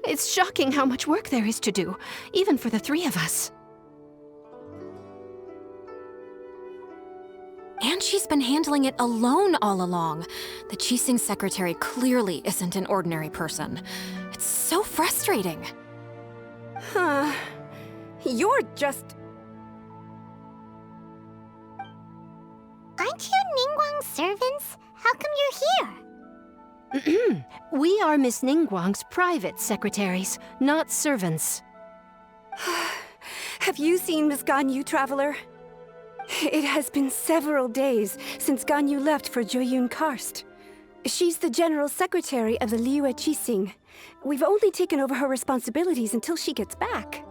It's shocking how much work there is to do, even for the three of us. And she's been handling it alone all along. The Qixing secretary clearly isn't an ordinary person. It's so frustrating. You're just... Aren't you Ningguang's servants? How come you're here? We are Miss Ningguang's private secretaries, not servants. Have you seen Miss Gань Yuy, traveler? It has been several days since Gань Yuy left for Jueyun Karst. She's the general secretary of the Liyue Qixing. We've only taken over her responsibilities until she gets back.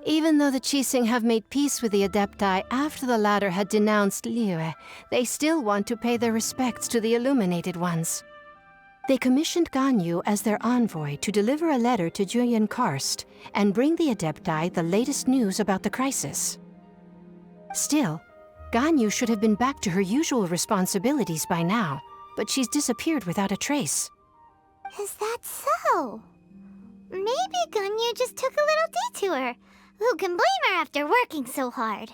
Even though the Qixing have made peace with the Adepti after the latter had denounced Liyue, they still want to pay their respects to the Illuminated Ones. They commissioned Gань Yuy as their envoy to deliver a letter to Jueyun Karst and bring the Adepti the latest news about the crisis. Still, Gань Yuy should have been back to her usual responsibilities by now, but she's disappeared without a trace. Is that so? Maybe Gань Yuy just took a little detour. Who can blame her after working so hard?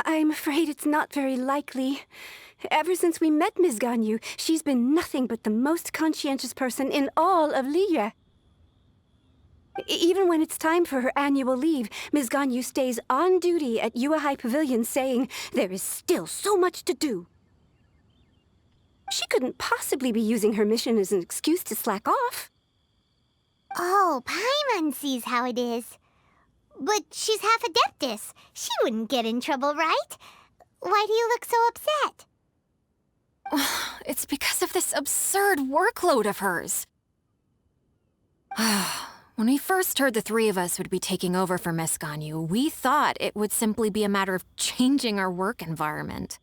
I'm afraid it's not very likely. Ever since we met Ms. Gань Yuy, she's been nothing but the most conscientious person in all of Liyue. Even when it's time for her annual leave, Ms. Gань Yuy stays on duty at Yuehai Pavilion saying there is still so much to do. She couldn't possibly be using her mission as an excuse to slack off. Oh, Paimon sees how it is. But she's half Adeptus. She wouldn't get in trouble, right? Why do you look so upset? It's because of this absurd workload of hers. When we first heard the three of us would be taking over for Miss Gань Yuy, we thought it would simply be a matter of changing our work environment.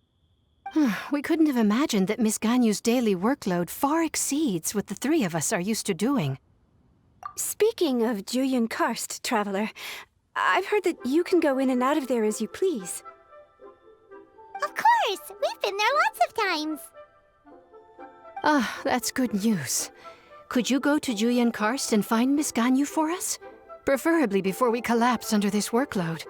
We couldn't have imagined that Miss Gань Yuy's daily workload far exceeds what the three of us are used to doing. Speaking of Jueyun Karst, traveler, I've heard that you can go in and out of there as you please. Of course! We've been there lots of times. That's good news. Could you go to Jueyun Karst and find Miss Gань Yuy for us? Preferably before we collapse under this workload.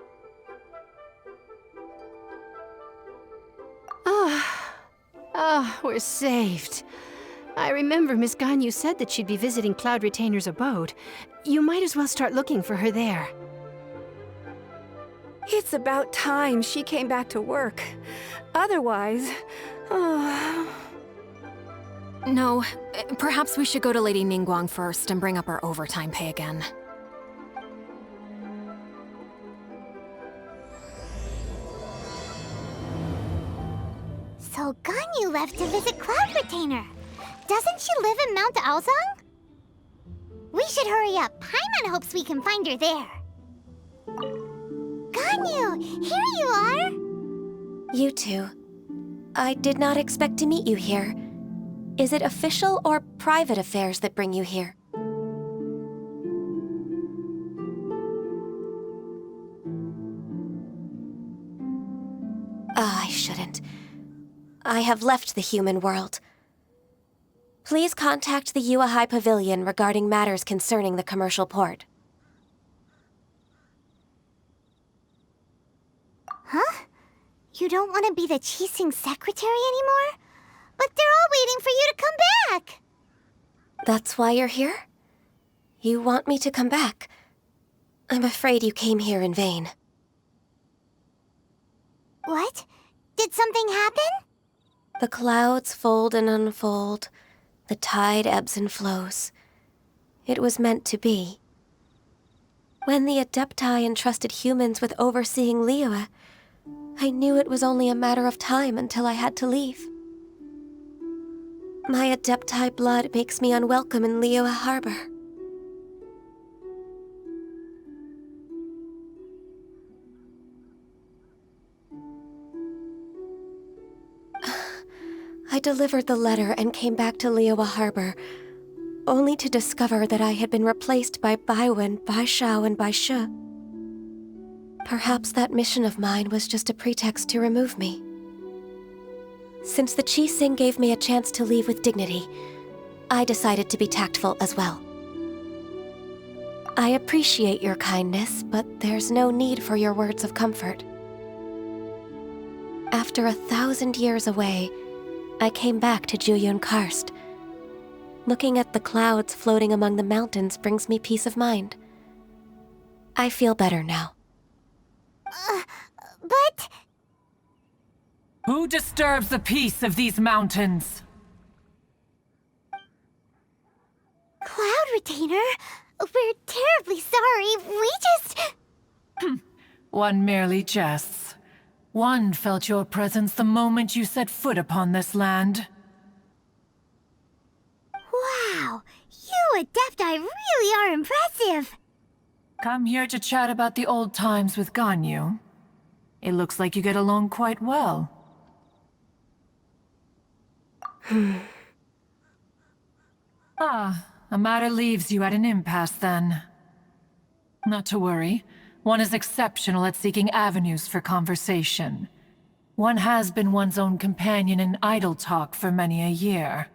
We're saved. I remember Miss Gань Yuy said that she'd be visiting Cloud Retainer's abode. You might as well start looking for her there. It's about time she came back to work. Otherwise... No, perhaps we should go to Lady Ningguang first and bring up our overtime pay again. So Gань Yuy left to visit Cloud Retainer. Doesn't she live in Mount Aozong? We should hurry up. Paimon hopes we can find her there. Gань Yuy, here you are! You two. I did not expect to meet you here. Is it official or private affairs that bring you here? I shouldn't. I have left the human world. Please contact the Yuehai Pavilion regarding matters concerning the commercial port. Huh? You don't want to be the Qixing secretary anymore? But they're all waiting for you to come back! That's why you're here? You want me to come back? I'm afraid you came here in vain. What? Did something happen? The clouds fold and unfold. The tide ebbs and flows. It was meant to be. When the Adepti entrusted humans with overseeing Liyue, I knew it was only a matter of time until I had to leave. My Adepti blood makes me unwelcome in Liyue Harbor. I delivered the letter and came back to Liyue Harbor, only to discover that I had been replaced by Baiwen, Baishao, and Baishe. Perhaps that mission of mine was just a pretext to remove me. Since the Qixing gave me a chance to leave with dignity, I decided to be tactful as well. I appreciate your kindness, but there's no need for your words of comfort. After 1,000 years away, I came back to Jueyun Karst. Looking at the clouds floating among the mountains brings me peace of mind. I feel better now. But... Who disturbs the peace of these mountains? Cloud Retainer, we're terribly sorry. We just... One merely jests. One felt your presence the moment you set foot upon this land. Wow, you Adepti really are impressive. Come here to chat about the old times with Ganyu. It looks like you get along quite well. A matter leaves you at an impasse then. Not to worry. One is exceptional at seeking avenues for conversation. One has been one's own companion in idle talk for many a year.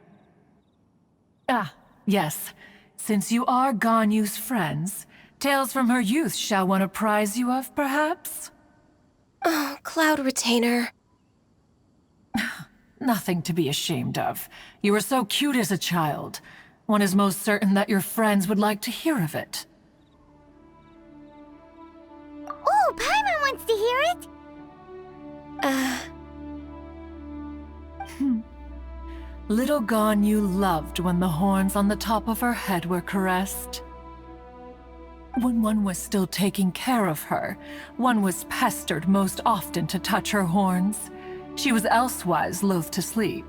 Yes. Since you are Ganyu's friends, tales from her youth shall one apprise you of, perhaps? Oh, Cloud Retainer. Nothing to be ashamed of. You were so cute as a child. One is most certain that your friends would like to hear of it. Oh, Paimon wants to hear it. Little Ganyu loved when the horns on the top of her head were caressed. When one was still taking care of her, one was pestered most often to touch her horns. She was elsewise loath to sleep.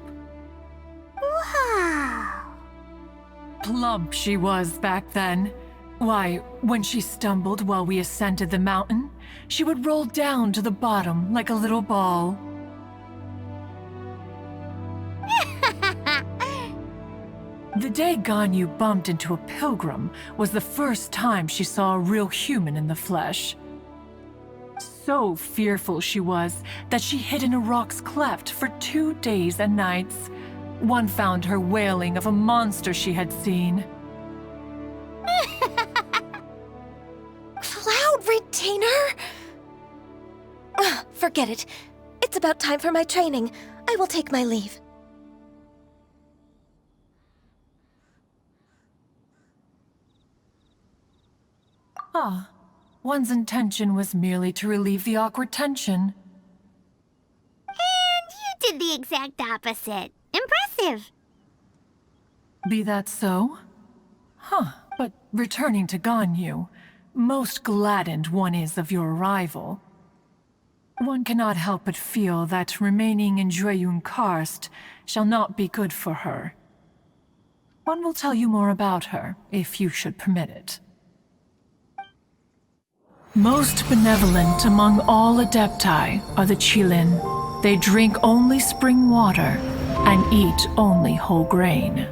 Wow. Plump she was back then. Why, when she stumbled while we ascended the mountain, she would roll down to the bottom like a little ball. The day Ganyu bumped into a pilgrim was the first time she saw a real human in the flesh. So fearful she was that she hid in a rock's cleft for 2 days and nights. One found her wailing of a monster she had seen. Cloud Retainer? Forget it. It's about time for my training. I will take my leave. One's intention was merely to relieve the awkward tension. And you did the exact opposite. Impressive. Be that so? But returning to Ganyu, most gladdened one is of your arrival. One cannot help but feel that remaining in Jueyun Karst shall not be good for her. One will tell you more about her, if you should permit it. Most benevolent among all Adepti are the Qilin. They drink only spring water and eat only whole grain.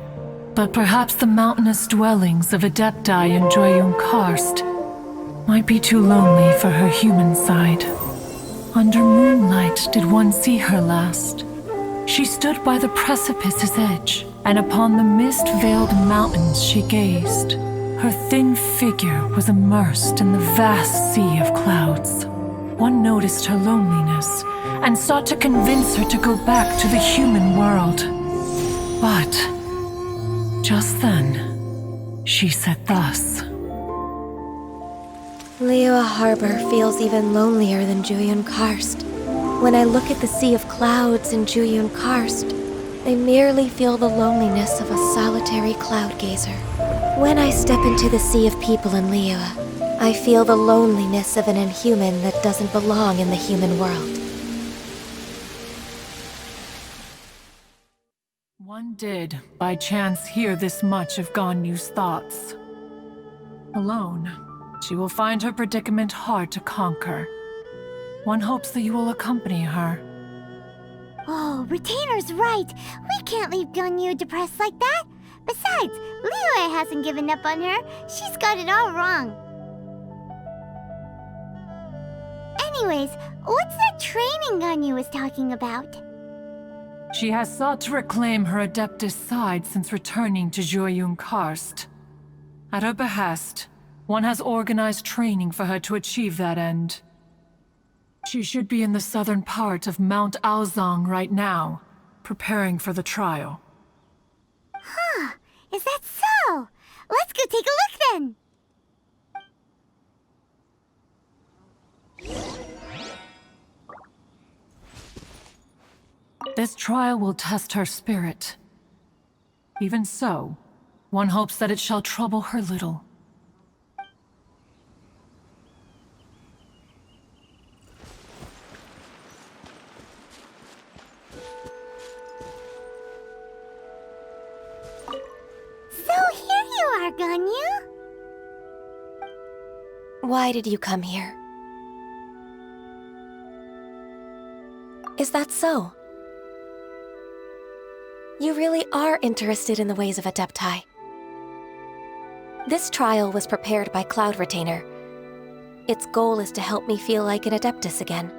But perhaps the mountainous dwellings of Adepti in Jueyun Karst might be too lonely for her human side. Under moonlight did one see her last. She stood by the precipice's edge, and upon the mist-veiled mountains she gazed. Her thin figure was immersed in the vast sea of clouds. One noticed her loneliness and sought to convince her to go back to the human world. But just then, she said thus. Liyue Harbor feels even lonelier than Jueyun Karst. When I look at the sea of clouds in Jueyun Karst, I merely feel the loneliness of a solitary cloud gazer. When I step into the sea of people in Liyue, I feel the loneliness of an inhuman that doesn't belong in the human world. One did, by chance, hear this much of Ganyu's thoughts. Alone, she will find her predicament hard to conquer. One hopes that you will accompany her. Oh, Retainer's right. We can't leave Ganyu depressed like that. Besides, Liyue hasn't given up on her. She's got it all wrong. Anyways, what's that training Ganyu was talking about? She has sought to reclaim her Adeptus side since returning to Jueyun Karst. At her behest, One has organized training for her to achieve that end. She should be in the southern part of Mount Aozang right now, preparing for the trial. Huh, is that so? Let's go take a look then! This trial will test her spirit. Even so, one hopes that it shall trouble her little. So here you are, Ganyu. Why did you come here? Is that so? You really are interested in the ways of Adepti. This trial was prepared by Cloud Retainer. Its goal is to help me feel like an Adeptus again.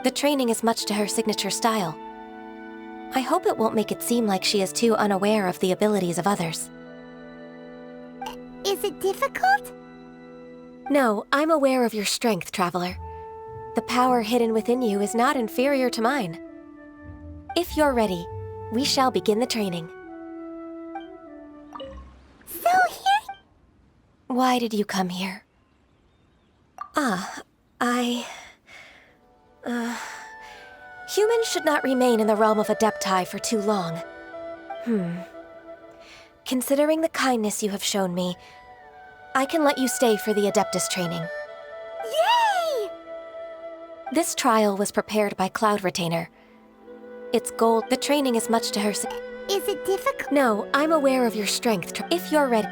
The training is much to her signature style. I hope it won't make it seem like she is too unaware of the abilities of others. Is it difficult? No, I'm aware of your strength, Traveler. The power hidden within you is not inferior to mine. If you're ready, we shall begin the training. So here... Why did you come here? Humans should not remain in the realm of Adepti for too long. Considering the kindness you have shown me, I can let you stay for the Adeptus training. Yay! This trial was prepared by Cloud Retainer. Its goal, the training is much to her. Is it difficult? No, I'm aware of your strength. If you're ready.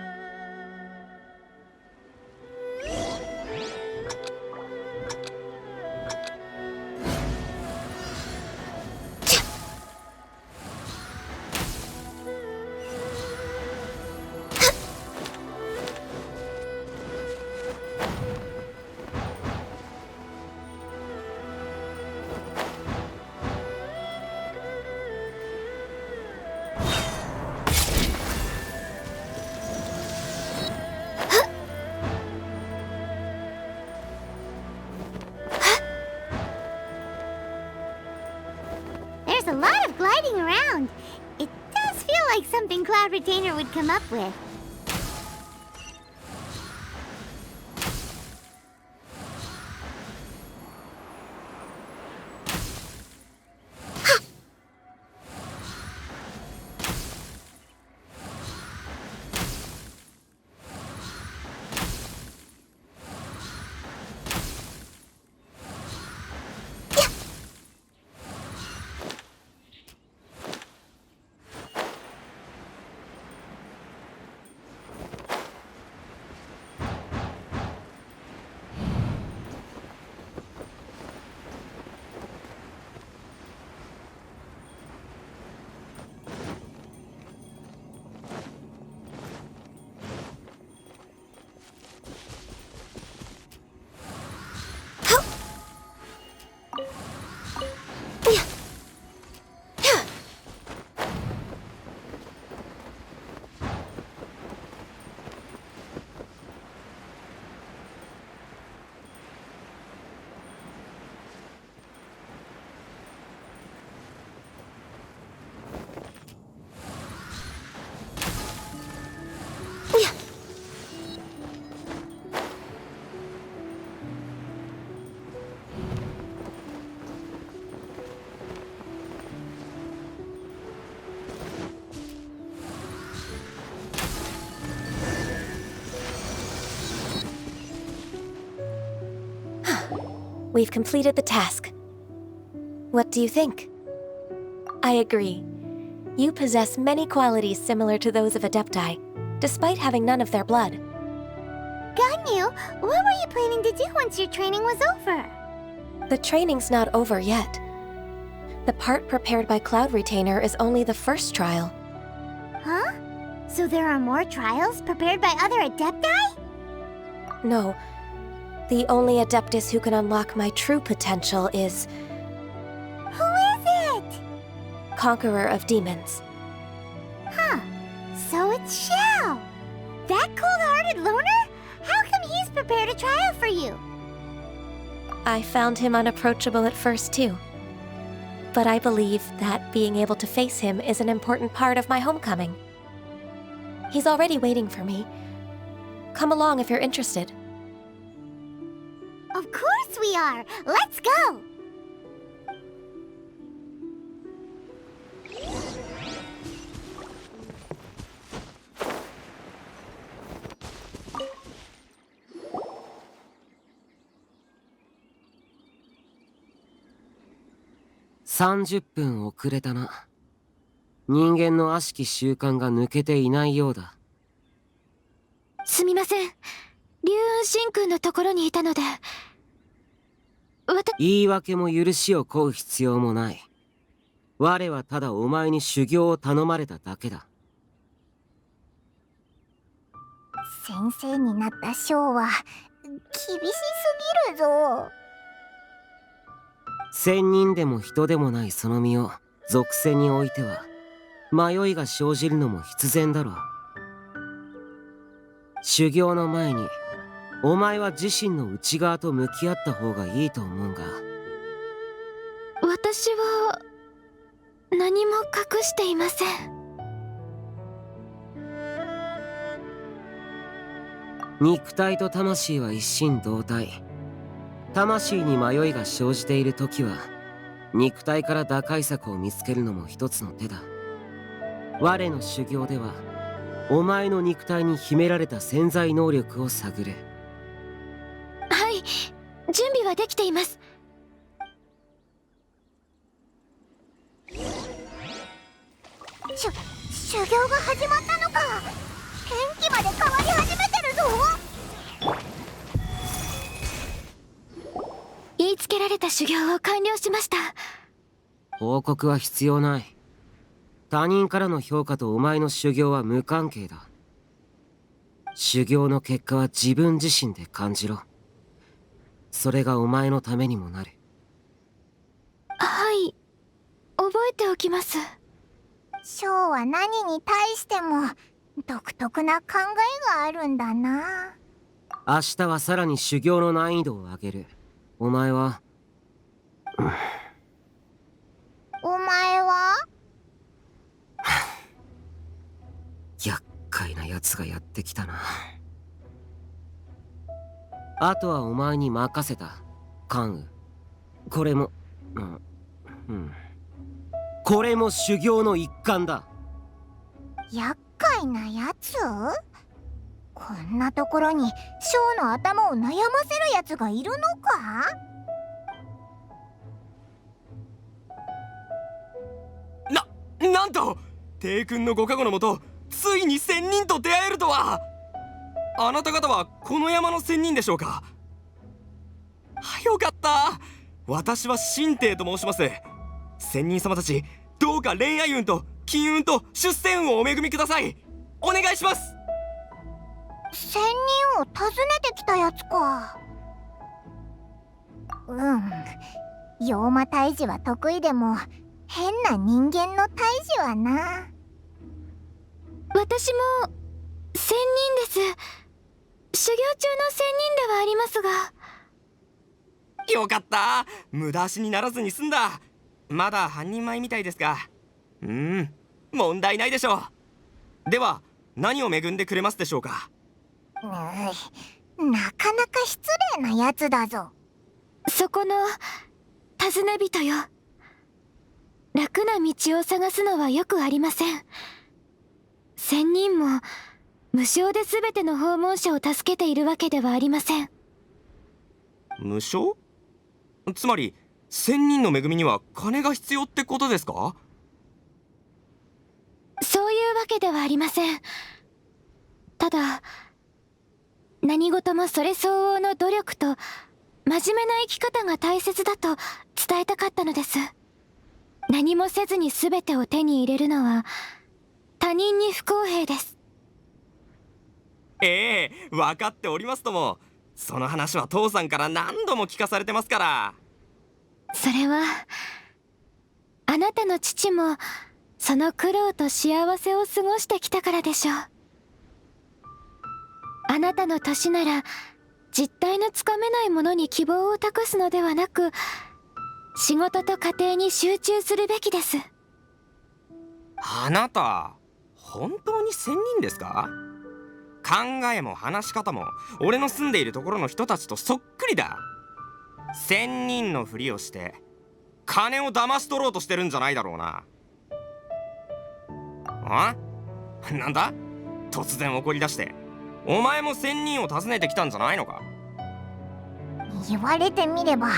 There's a lot of gliding around. It does feel like something Cloud Retainer would come up with. We've completed the task. What do you think? I agree. You possess many qualities similar to those of Adepti, despite having none of their blood. Ganyu, what were you planning to do once your training was over? The training's not over yet. The part prepared by Cloud Retainer is only the first trial. Huh? So there are more trials prepared by other Adepti? No. The only Adeptus who can unlock my true potential is... Who is it? Conqueror of Demons. Huh. So it's Shell. That cold-hearted cold-hearted loner? How come he's prepared a tryout for you? I found him unapproachable at first, too. But I believe that being able to face him is an important part of my homecoming. He's already waiting for me. Come along if you're interested. Of course we are! Let's go! $30分遅れたな。人間の悪しき習慣が抜けていないようだ。すみません。龍雲神君のところにいたので。言い訳も許しを請う必要もない。我はただお前に修行を頼まれただけだ。先生になったショーは厳しすぎるぞ。仙人でも人でもないその身を属性においては迷いが生じるのも必然だろう。修行の前にお前は自身の内側と向き合った方がいいと思うが。私は何も隠していません。肉体と魂は一心同体。魂に迷いが生じている時は肉体から打開策を見つけるのも一つの手だ。我の修行ではお前の肉体に秘められた潜在能力を探る。はい、準備はできています。修行が始まったのか。天気まで変わり始めてるぞ。言いつけられた修行を完了しました。報告は必要ない。他人からの評価とお前の修行は無関係だ。修行の結果は自分自身で感じろ。それがお前のためにもなる。はい、覚えておきます。ショーは何に対しても独特な考えがあるんだな。明日はさらに修行の難易度を上げる。お前はお前は厄介なやつがやってきたな。あとはお前に任せた。関羽。これもこれも修行の一環だ。厄介なやつ？こんなところにショーの頭を悩ませるやつがいるのか？なんと帝君のご加護のもとついに仙人と出会えるとは。あなた方はこの山の仙人でしょうか。よかった。私は神帝と申します。仙人様たち、どうか恋愛運と金運と出世運をお恵みください。お願いします。仙人を訪ねてきたやつか。妖魔退治は得意でも変な人間の退治はな。私も仙人です。修行中の仙人ではありますが。よかった。無駄足にならずに済んだ。まだ半人前みたいですが、問題ないでしょう。では何を恵んでくれますでしょうか。なかなか失礼なやつだぞ。そこの尋ね人よ。楽な道を探すのはよくありません。仙人も無償で全ての訪問者を助けているわけではありません。無償？つまり仙人の恵みには金が必要ってことですか？そういうわけではありません。ただ何事もそれ相応の努力と真面目な生き方が大切だと伝えたかったのです。何もせずに全てを手に入れるのは他人に不公平です。分かっておりますとも。その話は父さんから何度も聞かされてますから。それはあなたの父もその苦労と幸せを過ごしてきたからでしょう。あなたの年なら実体のつかめないものに希望を託すのではなく、仕事と家庭に集中するべきです。あなた本当に仙人ですか？考えも話し方も俺の住んでいるところの人たちとそっくりだ。仙人のふりをして金を騙し取ろうとしてるんじゃないだろうな。あ？なんだ？突然怒り出して。お前も仙人を訪ねてきたんじゃないのか？言われてみれば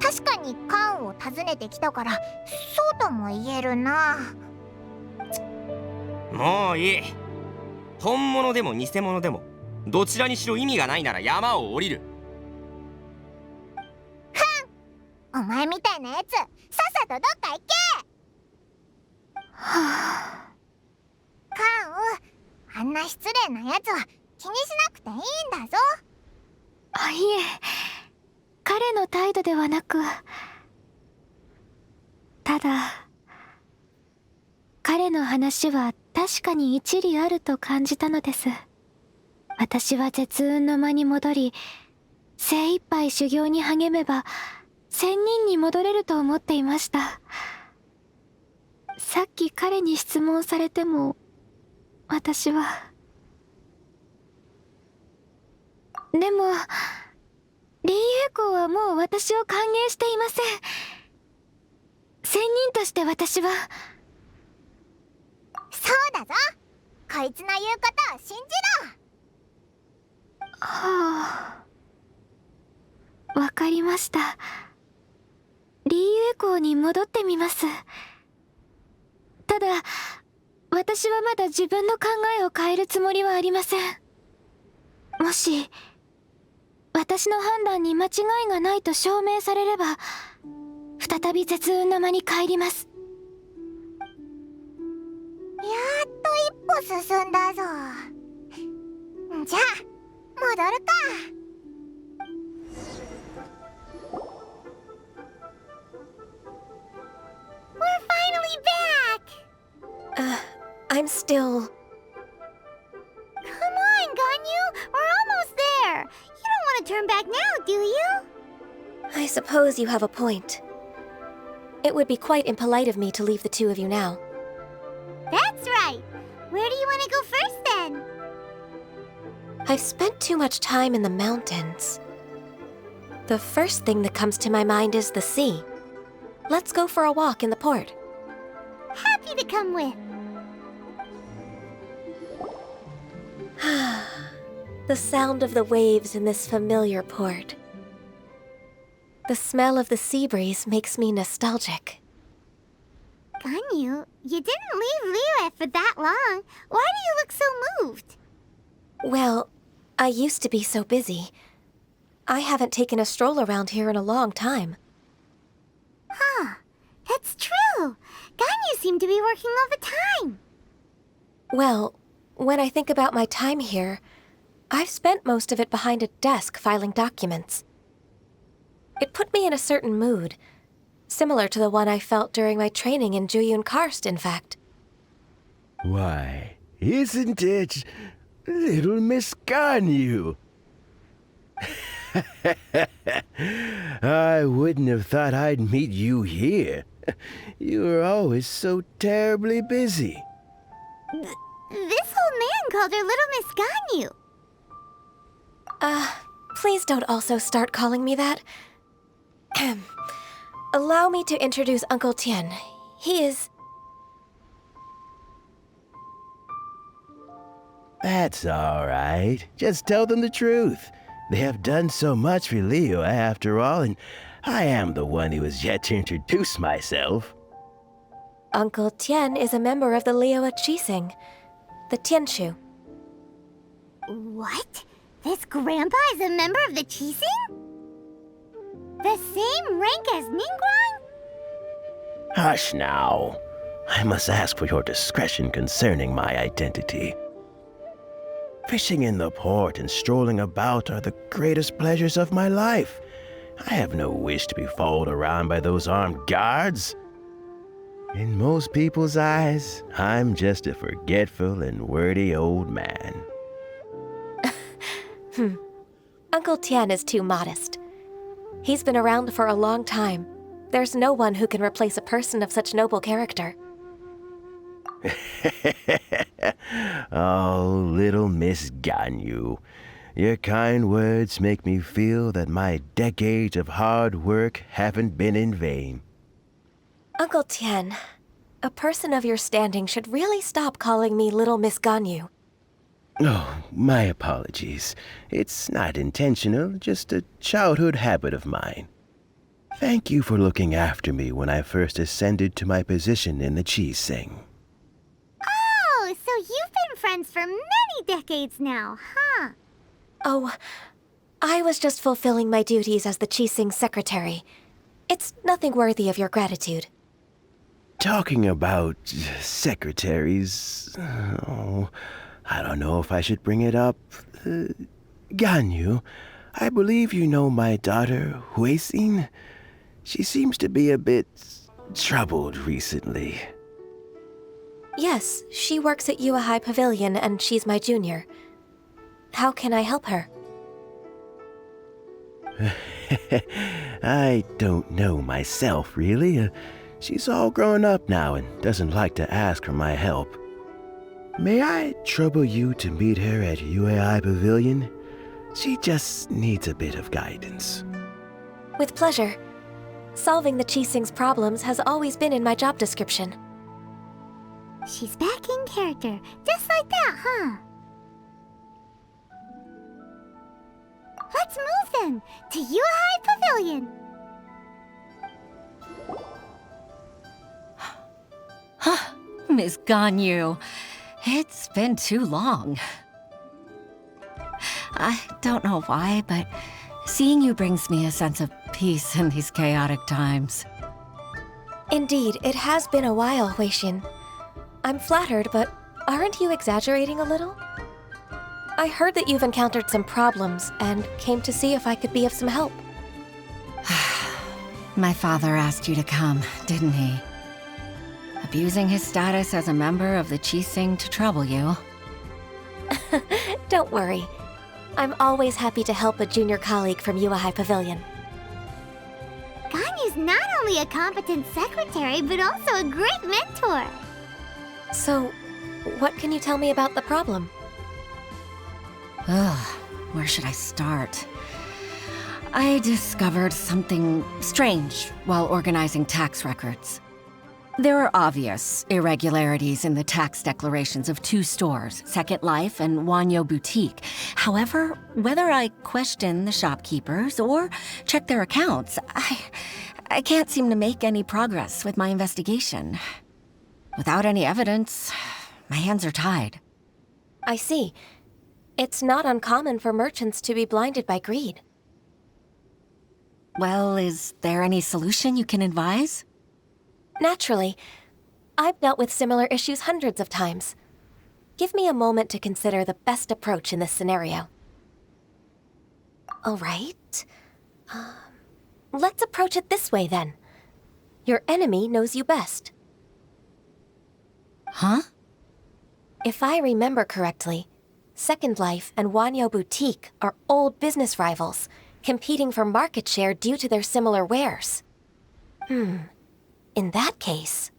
確かにカンを訪ねてきたからそうとも言えるな。もういい。本物でも偽物でもどちらにしろ意味がないなら山を降りる。お前みたいなやつさっさとどっか行け。カン、あんな失礼なやつは気にしなくていいんだぞ。あ、いえ、彼の態度ではなく、ただ彼の話は確かに一理あると感じたのです。私は絶運の間に戻り、精一杯修行に励めば仙人に戻れると思っていました。さっき彼に質問されても私は。でもリーエコーはもう私を歓迎していません。仙人として私は。そうだぞ、こいつの言うことを信じろ。はあ、わかりました。リーエコーに戻ってみます。ただ私はまだ自分の考えを変えるつもりはありません。もし私の判断に間違いがないと証明されれば再び絶運の間に帰ります。やっと一歩進んだぞ。じゃあ戻るか。We're finally back! I'm still... Come on, Ganyu! We're almost there! You don't want to turn back now, do you? I suppose you have a point. It would be quite impolite of me to leave the two of you now. That's right! Where do you want to go first, then? I've spent too much time in the mountains. The first thing that comes to my mind is the sea. Let's go for a walk in the port. Happy to come with. The sound of the waves in this familiar port. The smell of the sea breeze makes me nostalgic. Ganyu, you didn't leave Liyue for that long. Why do you look so moved? Well, I used to be so busy. I haven't taken a stroll around here in a long time. Huh, that's true. Ganyu seemed to be working all the time. Well, when I think about my time here, I've spent most of it behind a desk filing documents. It put me in a certain mood, similar to the one I felt during my training in Juyun Karst, in fact. Why, isn't it little Miss Ganyu? I wouldn't have thought I'd meet you here. You were always so terribly busy. This old man called her Little Miss Ganyu. Please don't also start calling me that. Allow me to introduce Uncle Tian. He is... That's all right. Just tell them the truth. They have done so much for Liyue after all, and I am the one who has yet to introduce myself. Uncle Tian is a member of the Liyue Qixing, the Tianshu. What? This grandpa is a member of the Qixing? The same rank as Ningguang? Hush now. I must ask for your discretion concerning my identity. Fishing in the port and strolling about are the greatest pleasures of my life. I have no wish to be followed around by those armed guards. In most people's eyes, I'm just a forgetful and wordy old man. Uncle Tian is too modest. He's been around for a long time. There's no one who can replace a person of such noble character. Oh, little Miss Gany Yuy. Your kind words make me feel that my decades of hard work haven't been in vain. Uncle Tian, a person of your standing should really stop calling me Little Miss Gany Yuy. Oh, my apologies. It's not intentional, just a childhood habit of mine. Thank you for looking after me when I first ascended to my position in the Qixing. Oh, so you've been friends for many decades now, huh? Oh, I was just fulfilling my duties as the Qixing secretary. It's nothing worthy of your gratitude. Talking about secretaries... Oh, I don't know if I should bring it up. Gany Yuy, I believe you know my daughter, Huixin. She seems to be a bit troubled recently. Yes, she works at Yuehai Pavilion and she's my junior. How can I help her? I don't know myself, really. She's all grown up now and doesn't like to ask for my help. May I trouble you to meet her at Yuehai Pavilion? She just needs a bit of guidance. With pleasure. Solving the Qixing's problems has always been in my job description. She's back in character, just like that, huh? Let's move then, to Yuehai Pavilion. Miss Gany Yuy, it's been too long. I don't know why, but seeing you brings me a sense of peace in these chaotic times. Indeed, it has been a while, Huixin. I'm flattered, but aren't you exaggerating a little? I heard that you've encountered some problems and came to see if I could be of some help. My father asked you to come, didn't he? Abusing his status as a member of the Qixing to trouble you. Don't worry. I'm always happy to help a junior colleague from Yuehai Pavilion. Ganyu's not only a competent secretary, but also a great mentor. So, what can you tell me about the problem? Ugh, where should I start? I discovered something strange while organizing tax records. There are obvious irregularities in the tax declarations of two stores, Second Life and Wanyo Boutique. However, whether I question the shopkeepers or check their accounts, I can't seem to make any progress with my investigation. Without any evidence, my hands are tied. I see. It's not uncommon for merchants to be blinded by greed. Well, is there any solution you can advise? Naturally. I've dealt with similar issues hundreds of times. Give me a moment to consider the best approach in this scenario. All right. Let's approach it this way, then. Your enemy knows you best. Huh? If I remember correctly, Second Life and Wanyo Boutique are old business rivals, competing for market share due to their similar wares. In that case...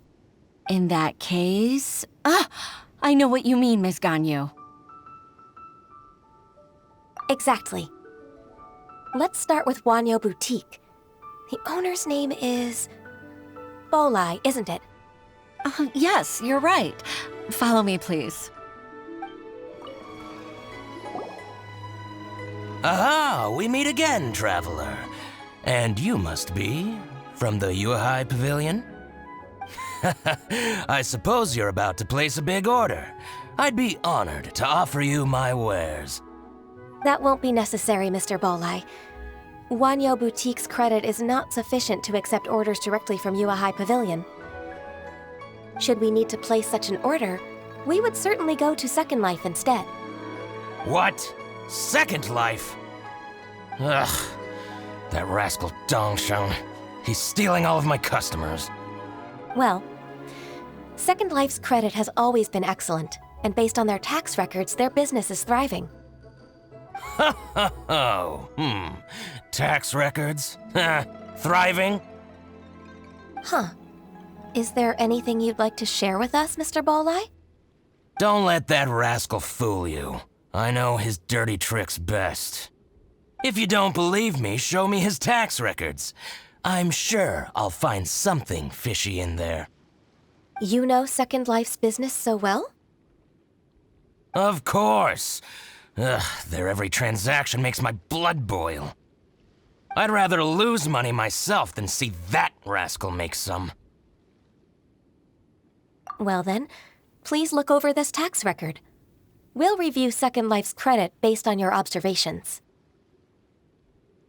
In that case... I know what you mean, Miss Gany Yuy. Exactly. Let's start with Wanyo Boutique. The owner's name is... Bolai, isn't it? Yes, you're right. Follow me, please. Aha! We meet again, traveler. And you must be from the Yuehai Pavilion? I suppose you're about to place a big order. I'd be honored to offer you my wares. That won't be necessary, Mr. Bolai. Wanyo Boutique's credit is not sufficient to accept orders directly from Yuehai Pavilion. Should we need to place such an order, we would certainly go to Second Life instead. What? Second Life? Ugh, that rascal Dongsheng. He's stealing all of my customers. Well, Second Life's credit has always been excellent, and based on their tax records, their business is thriving. Tax records? Thriving? Huh. Is there anything you'd like to share with us, Mr. Bolai? Don't let that rascal fool you. I know his dirty tricks best. If you don't believe me, show me his tax records. I'm sure I'll find something fishy in there. You know Second Life's business so well? Of course. Ugh, their every transaction makes my blood boil. I'd rather lose money myself than see that rascal make some. Well then, please look over this tax record. We'll review Second Life's credit based on your observations.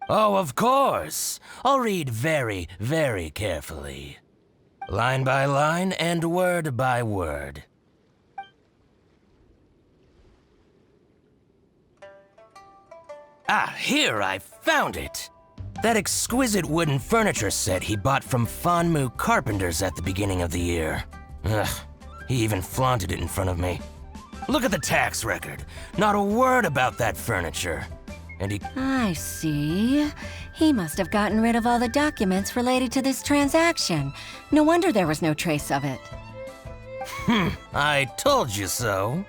Oh, of course. I'll read very, very carefully. Line by line and word by word. Ah, here, I found it! That exquisite wooden furniture set he bought from Fanmu Carpenters at the beginning of the year. Ugh, he even flaunted it in front of me. Look at the tax record. Not a word about that furniture. And he... I see. He must have gotten rid of all the documents related to this transaction. No wonder there was no trace of it. I told you so.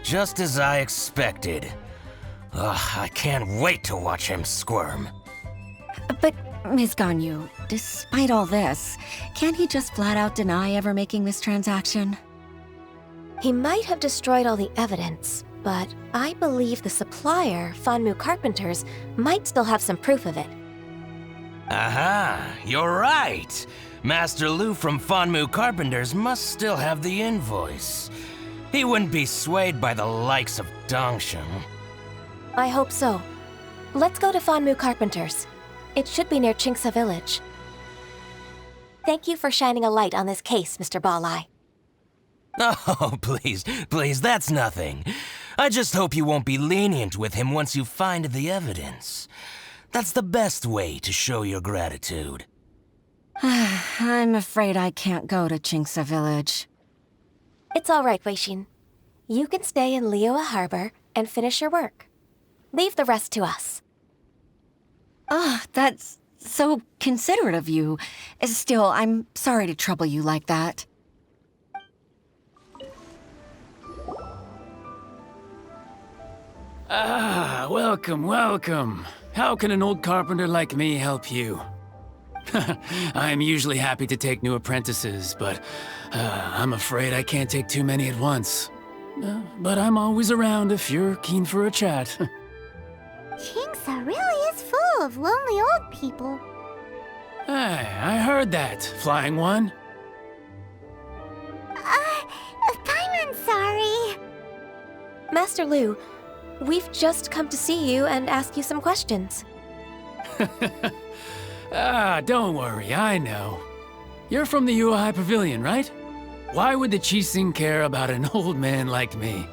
Just as I expected. Ugh, I can't wait to watch him squirm. But, Ms. Ganyu, despite all this, can't he just flat out deny ever making this transaction? He might have destroyed all the evidence, but I believe the supplier, Fanmu Carpenters, might still have some proof of it. Aha, you're right. Master Lu from Fanmu Carpenters must still have the invoice. He wouldn't be swayed by the likes of Dongsheng. I hope so. Let's go to Fanmu Carpenters. It should be near Chingsa Village. Thank you for shining a light on this case, Mr. Bolai. Oh, please, that's nothing. I just hope you won't be lenient with him once you find the evidence. That's the best way to show your gratitude. I'm afraid I can't go to Chingsa Village. It's all right, Weixin. You can stay in Liyue Harbor and finish your work. Leave the rest to us. Ah, that's so considerate of you. Still, I'm sorry to trouble you like that. Ah, welcome, welcome. How can an old carpenter like me help you? I'm usually happy to take new apprentices, but I'm afraid I can't take too many at once. But I'm always around if you're keen for a chat. Chingsa really is full of lonely old people. Hey, I heard that, Flying One. I'm sorry. Master Lu, we've just come to see you and ask you some questions. Don't worry, I know. You're from the Yuehai Pavilion, right? Why would the Qixing care about an old man like me?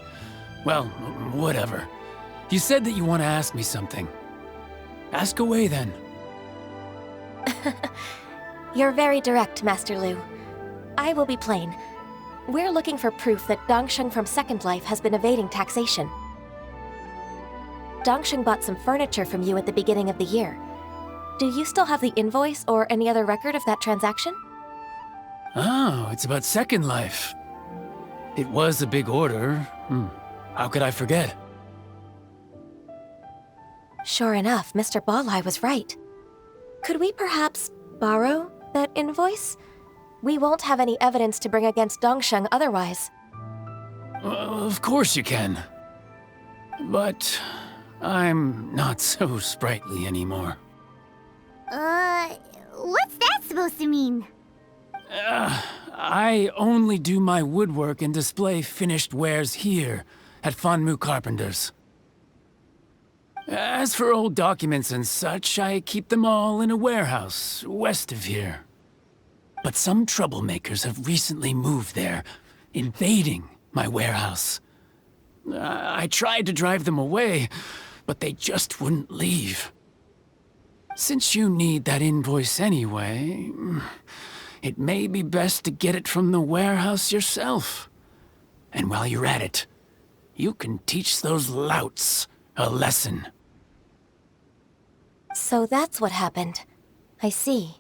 Well, whatever. You said that you want to ask me something. Ask away, then. You're very direct, Master Lu. I will be plain. We're looking for proof that Dongsheng from Second Life has been evading taxation. Dongsheng bought some furniture from you at the beginning of the year. Do you still have the invoice or any other record of that transaction? Oh, it's about Second Life. It was a big order. How could I forget? Sure enough, Mr. Bolai was right. Could we perhaps borrow that invoice? We won't have any evidence to bring against Dongsheng otherwise. Of course you can. But I'm not so sprightly anymore. What's that supposed to mean? I only do my woodwork and display finished wares here at Fanmu Carpenters. As for old documents and such, I keep them all in a warehouse west of here. But some troublemakers have recently moved there, invading my warehouse. I tried to drive them away, but they just wouldn't leave. Since you need that invoice anyway, it may be best to get it from the warehouse yourself. And while you're at it, you can teach those louts A lesson. So that's what happened. I see.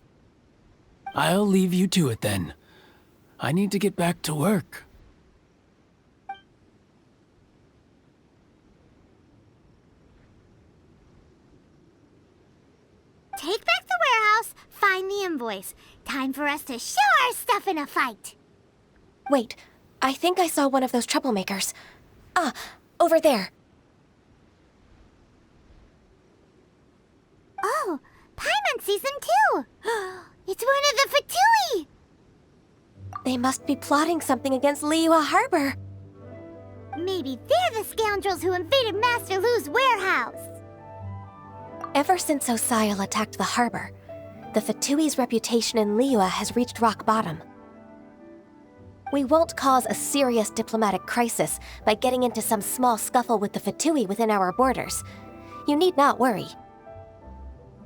I'll leave you to it then. I need to get back to work. Take back the warehouse, find the invoice. Time for us to show our stuff in a fight. Wait, I think I saw one of those troublemakers. Ah, over there. Oh, Paimon sees them too! It's one of the Fatui! They must be plotting something against Liyue Harbor. Maybe they're the scoundrels who invaded Master Lu's warehouse. Ever since Osial attacked the harbor, the Fatui's reputation in Liyue has reached rock bottom. We won't cause a serious diplomatic crisis by getting into some small scuffle with the Fatui within our borders. You need not worry.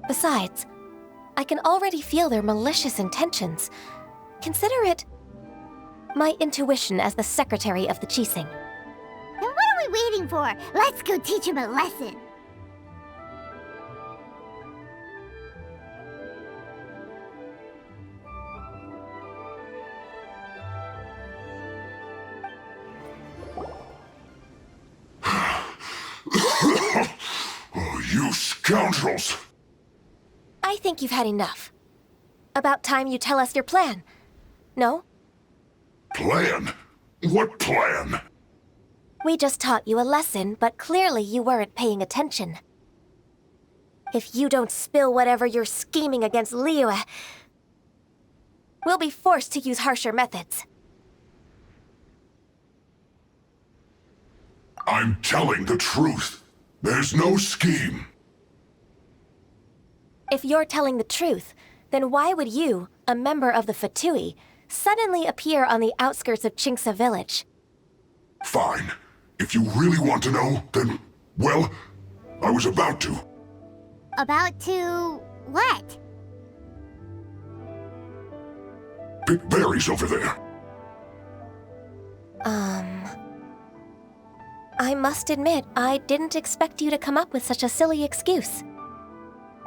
Besides, I can already feel their malicious intentions. Consider it my intuition as the secretary of the Qixing. Then what are we waiting for? Let's go teach him a lesson. Oh, you scoundrels! I think you've had enough. About time you tell us your plan. No? Plan? What plan? We just taught you a lesson, but clearly you weren't paying attention. If you don't spill whatever you're scheming against Liyue, we'll be forced to use harsher methods. I'm telling the truth. There's no scheme. If you're telling the truth, then why would you, a member of the Fatui, suddenly appear on the outskirts of Qingce village? Fine. If you really want to know, then, well, I was about to. About to... what? Pick berries over there. I must admit, I didn't expect you to come up with such a silly excuse.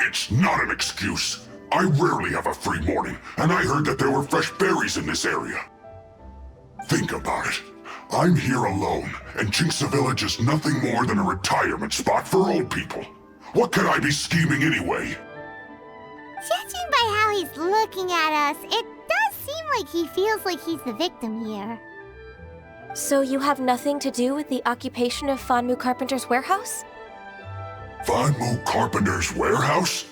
It's not an excuse. I rarely have a free morning, and I heard that there were fresh berries in this area. Think about it. I'm here alone, and Qingce Village is nothing more than a retirement spot for old people. What could I be scheming anyway? Judging by how he's looking at us, it does seem like he feels like he's the victim here. So you have nothing to do with the occupation of Fanmu Carpenter's warehouse? Fanmu Carpenter's warehouse?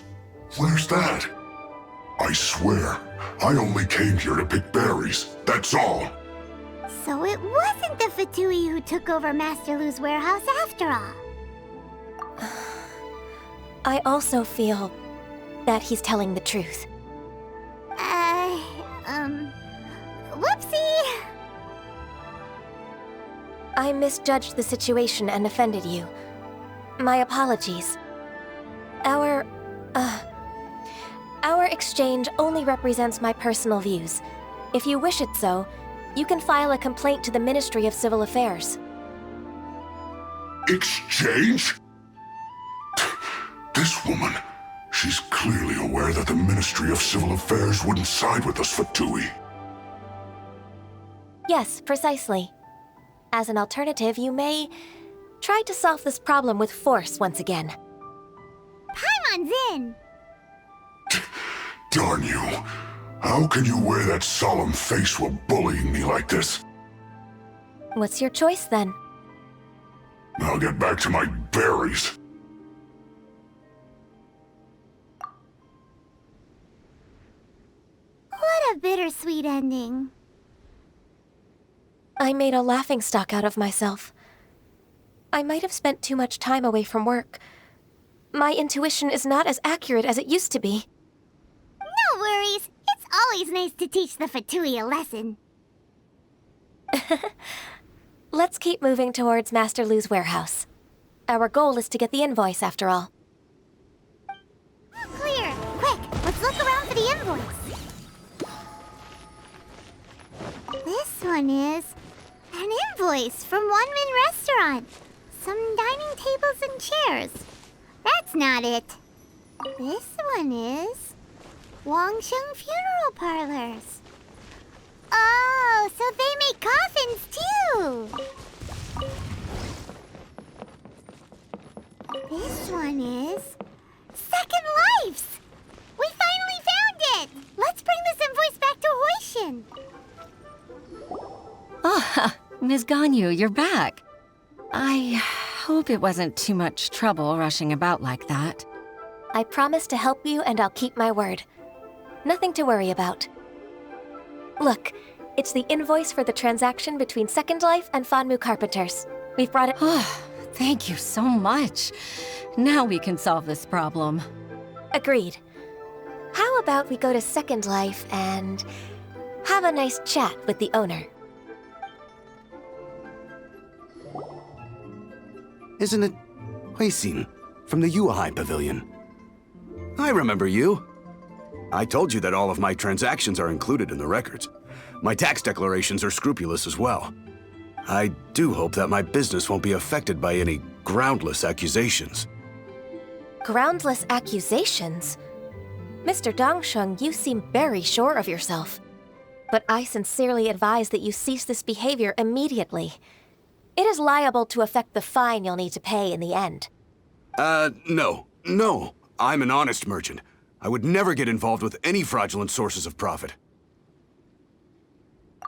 Where's that? I swear, I only came here to pick berries, that's all. So it wasn't the Fatui who took over Master Lu's warehouse after all. I also feel that he's telling the truth. Whoopsie! I misjudged the situation and offended you. My apologies. Our exchange only represents my personal views. If you wish it so, you can file a complaint to the Ministry of Civil Affairs. Exchange? This woman, she's clearly aware that the Ministry of Civil Affairs wouldn't side with us, Fatui. Yes, precisely. As an alternative, you may try to solve this problem with force once again. Paimon's in! Darn you. How can you wear that solemn face while bullying me like this? What's your choice, then? I'll get back to my berries. What a bittersweet ending. I made a laughingstock out of myself. I might have spent too much time away from work. My intuition is not as accurate as it used to be. No worries. It's always nice to teach the Fatui a lesson. Let's keep moving towards Master Lu's warehouse. Our goal is to get the invoice, after all. Clear! Quick, let's look around for the invoice. This one is an invoice from One Min Restaurant. some dining tables and chairs. That's not it. This one is Wangsheng Funeral Parlors. Oh, so they make coffins too. This one is Second Lives. We finally found it. Let's bring this invoice back to Hoishin. Oh, Ms. Gань Yuy, you're back. I hope it wasn't too much trouble rushing about like that. I promise to help you and I'll keep my word. Nothing to worry about. Look, it's the invoice for the transaction between Second Life and Fanmu Carpenters. We've brought it— Oh, thank you so much. Now we can solve this problem. Agreed. How about we go to Second Life and have a nice chat with the owner? Isn't it Huixin from the Yuehai Pavilion? I remember you. I told you that all of my transactions are included in the records. My tax declarations are scrupulous as well. I do hope that my business won't be affected by any groundless accusations. Groundless accusations? Mr. Dongsheng, you seem very sure of yourself. But I sincerely advise that you cease this behavior immediately. It is liable to affect the fine you'll need to pay in the end. No. I'm an honest merchant. I would never get involved with any fraudulent sources of profit.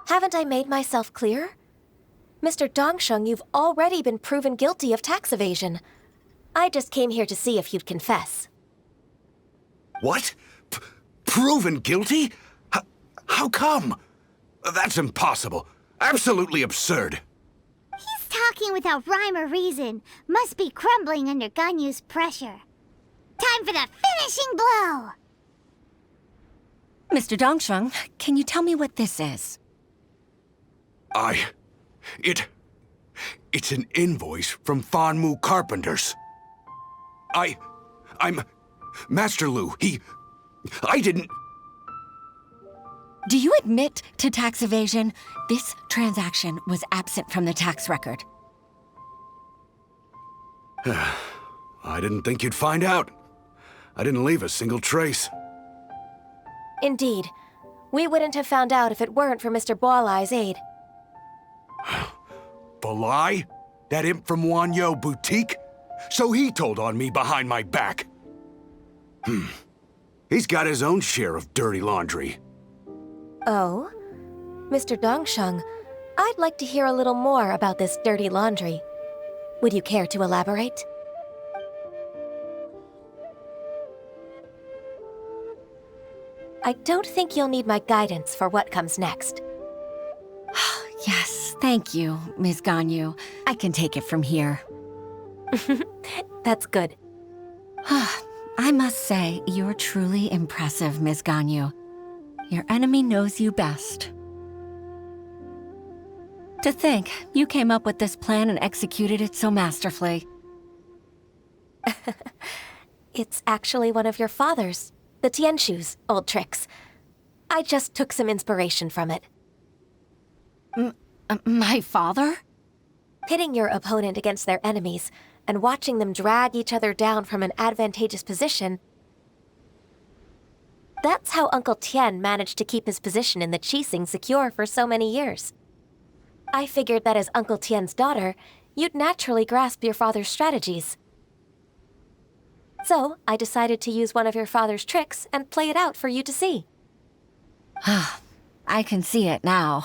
Haven't I made myself clear? Mr. Dongsheng, you've already been proven guilty of tax evasion. I just came here to see if you'd confess. What? Proven guilty? How come? That's impossible. Absolutely absurd. He's talking without rhyme or reason. Must be crumbling under Gань Yuy's pressure. Time for the finishing blow! Mr. Dongsheng, can you tell me what this is? It's an invoice from Fanmu Carpenters. I'm Master Lu. I didn't... Do you admit to tax evasion? This transaction was absent from the tax record. I didn't think you'd find out. I didn't leave a single trace. Indeed. We wouldn't have found out if it weren't for Mr. Boalai's aid. Balai? That imp from Wanyo Boutique? So he told on me behind my back. He's got his own share of dirty laundry. Oh? Mr. Dongsheng, I'd like to hear a little more about this dirty laundry. Would you care to elaborate? I don't think you'll need my guidance for what comes next. Yes, thank you, Ms. Gань Yuy. I can take it from here. That's good. I must say, you're truly impressive, Ms. Gань Yuy. Your enemy knows you best. To think, you came up with this plan and executed it so masterfully. It's actually one of your father's, the Tianshu's, old tricks. I just took some inspiration from it. My father? Pitting your opponent against their enemies and watching them drag each other down from an advantageous position. That's how Uncle Tian managed to keep his position in the Qixing secure for so many years. I figured that as Uncle Tian's daughter, you'd naturally grasp your father's strategies. So, I decided to use one of your father's tricks and play it out for you to see. I can see it now.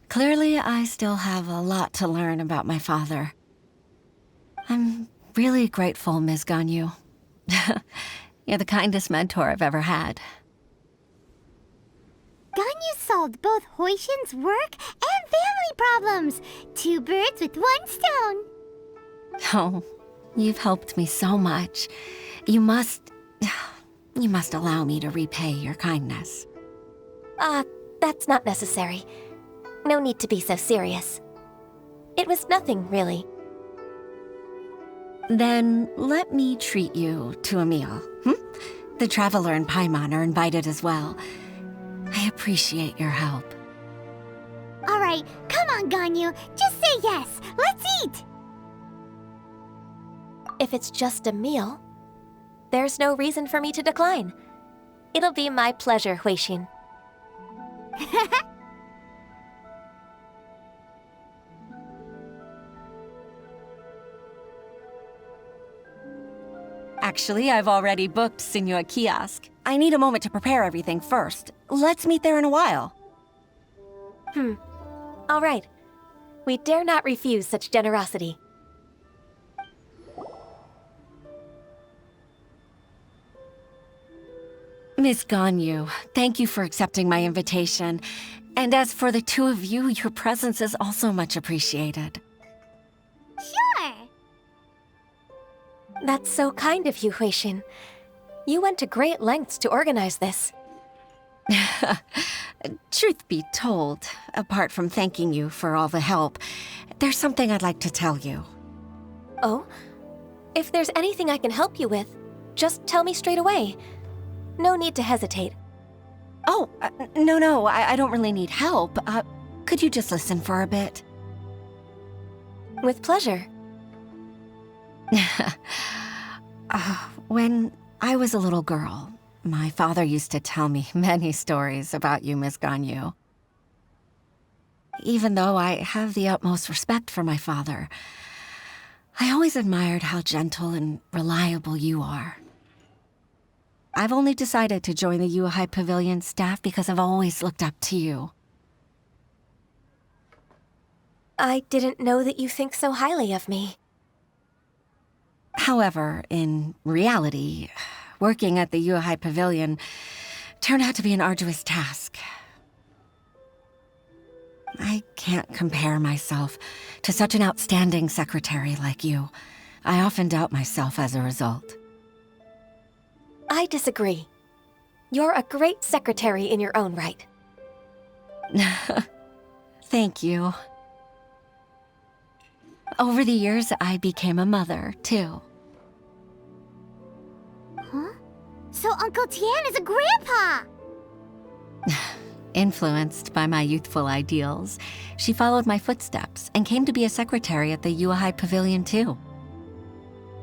Clearly, I still have a lot to learn about my father. I'm really grateful, Ms. Gань Yuy. You're the kindest mentor I've ever had. Gань Yuy solved both Hoishin's work and family problems. 2 birds with 1 stone. Oh, you've helped me so much. You must allow me to repay your kindness. That's not necessary. No need to be so serious. It was nothing, really. Then let me treat you to a meal. The Traveler and Paimon are invited as well. I appreciate your help. All right, come on, Gань Yuy. Just say yes. Let's eat. If it's just a meal, there's no reason for me to decline. It'll be my pleasure, Huixin. Actually, I've already booked Senua Kiosk. I need a moment to prepare everything first. Let's meet there in a while. All right. We dare not refuse such generosity. Miss Gany Yuy, thank you for accepting my invitation. And as for the two of you, your presence is also much appreciated. Sure. That's so kind of you, Huixin. You went to great lengths to organize this. Truth be told, apart from thanking you for all the help, there's something I'd like to tell you. Oh? If there's anything I can help you with, just tell me straight away. No need to hesitate. Oh, no, I don't really need help. Could you just listen for a bit? With pleasure. When I was a little girl, my father used to tell me many stories about you, Miss Gany Yuy. Even though I have the utmost respect for my father, I always admired how gentle and reliable you are. I've only decided to join the Yuhai Pavilion staff because I've always looked up to you. I didn't know that you think so highly of me. However, in reality, working at the Yuhai Pavilion turned out to be an arduous task. I can't compare myself to such an outstanding secretary like you. I often doubt myself as a result. I disagree. You're a great secretary in your own right. Thank you. Over the years, I became a mother, too. Huh? So Uncle Tian is a grandpa! Influenced by my youthful ideals, she followed my footsteps and came to be a secretary at the Yuhai Pavilion, too.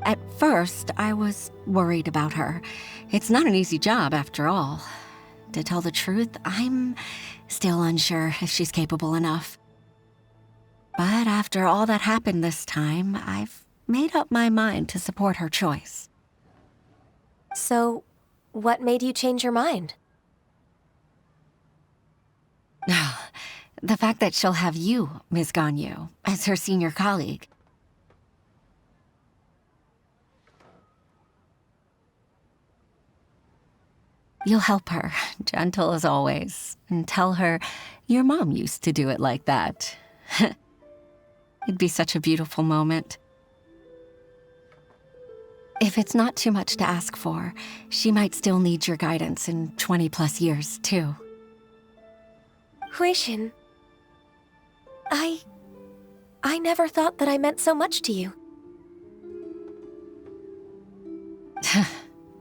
At first, I was worried about her. It's not an easy job, after all. To tell the truth, I'm still unsure if she's capable enough. But after all that happened this time, I've made up my mind to support her choice. So, what made you change your mind? The fact that she'll have you, Ms. Gany Yuy, as her senior colleague. You'll help her, gentle as always, and tell her your mom used to do it like that. It'd be such a beautiful moment. If it's not too much to ask for, she might still need your guidance in 20+ years, too. Huixin, I never thought that I meant so much to you.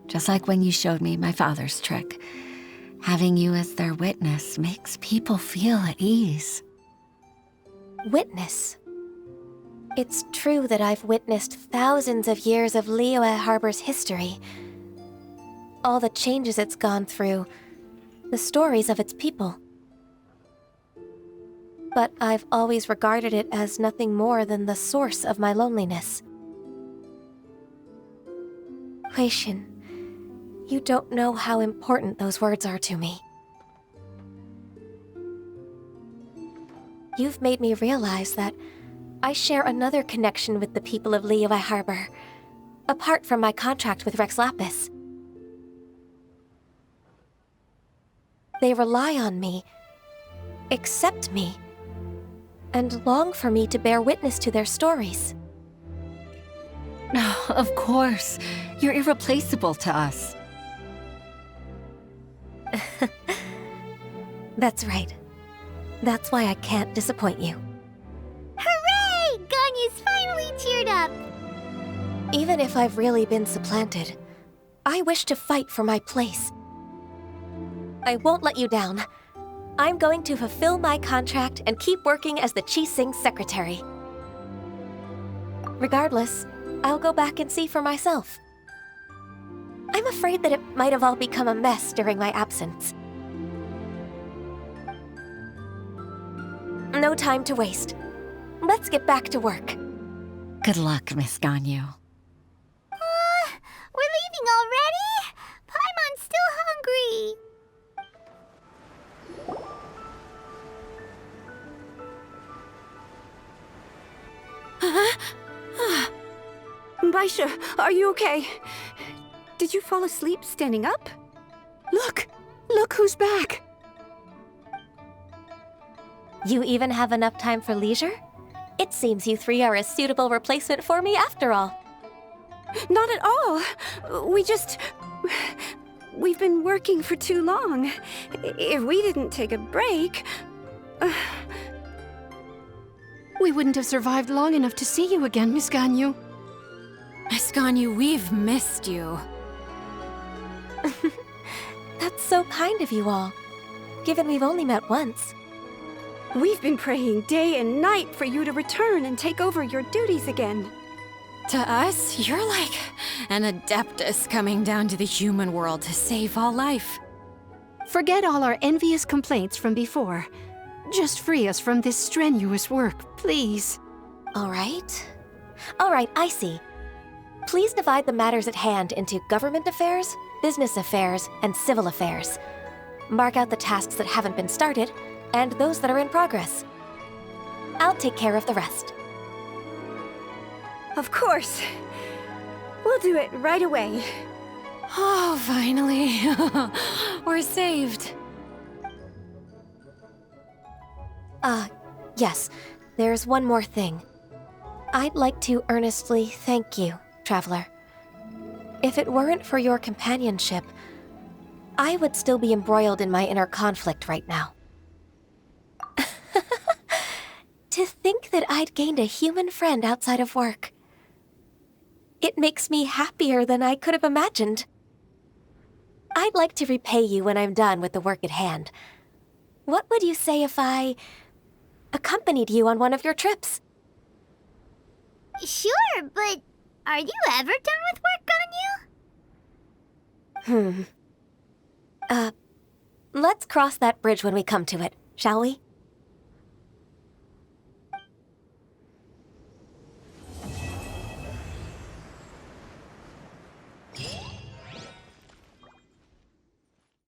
Just like when you showed me my father's trick. Having you as their witness makes people feel at ease. Witness? It's true that I've witnessed thousands of years of Liyue Harbor's history. All the changes it's gone through, the stories of its people. But I've always regarded it as nothing more than the source of my loneliness. Huixin, you don't know how important those words are to me. You've made me realize that I share another connection with the people of Liyue Harbor, apart from my contract with Rex Lapis. They rely on me, accept me, and long for me to bear witness to their stories. Oh, of course. You're irreplaceable to us. That's right. That's why I can't disappoint you. Hooray! Ganyu's finally cheered up! Even if I've really been supplanted, I wish to fight for my place. I won't let you down. I'm going to fulfill my contract and keep working as the Qixing secretary. Regardless, I'll go back and see for myself. I'm afraid that it might have all become a mess during my absence. No time to waste. Let's get back to work. Good luck, Miss Ganyu. We're leaving already? Paimon's still hungry. Baisha, are you okay? Did you fall asleep standing up? Look! Look who's back! You even have enough time for leisure? It seems you three are a suitable replacement for me after all. Not at all. We've been working for too long. If we didn't take a break... We wouldn't have survived long enough to see you again, Miss Ganyu. Miss Ganyu, we've missed you. That's so kind of you all, given we've only met once. We've been praying day and night for you to return and take over your duties again. To us, you're like an adeptus coming down to the human world to save all life. Forget all our envious complaints from before. Just free us from this strenuous work, please. All right, I see. Please divide the matters at hand into government affairs, business affairs, and civil affairs. Mark out the tasks that haven't been started, and those that are in progress. I'll take care of the rest. Of course. We'll do it right away. Oh, finally. We're saved. Yes, there's one more thing. I'd like to earnestly thank you, Traveler. If it weren't for your companionship, I would still be embroiled in my inner conflict right now. To think that I'd gained a human friend outside of work. It makes me happier than I could have imagined. I'd like to repay you when I'm done with the work at hand. What would you say if I accompanied you on one of your trips? Sure, but are you ever done with work, Ganyu? Let's cross that bridge when we come to it, shall we?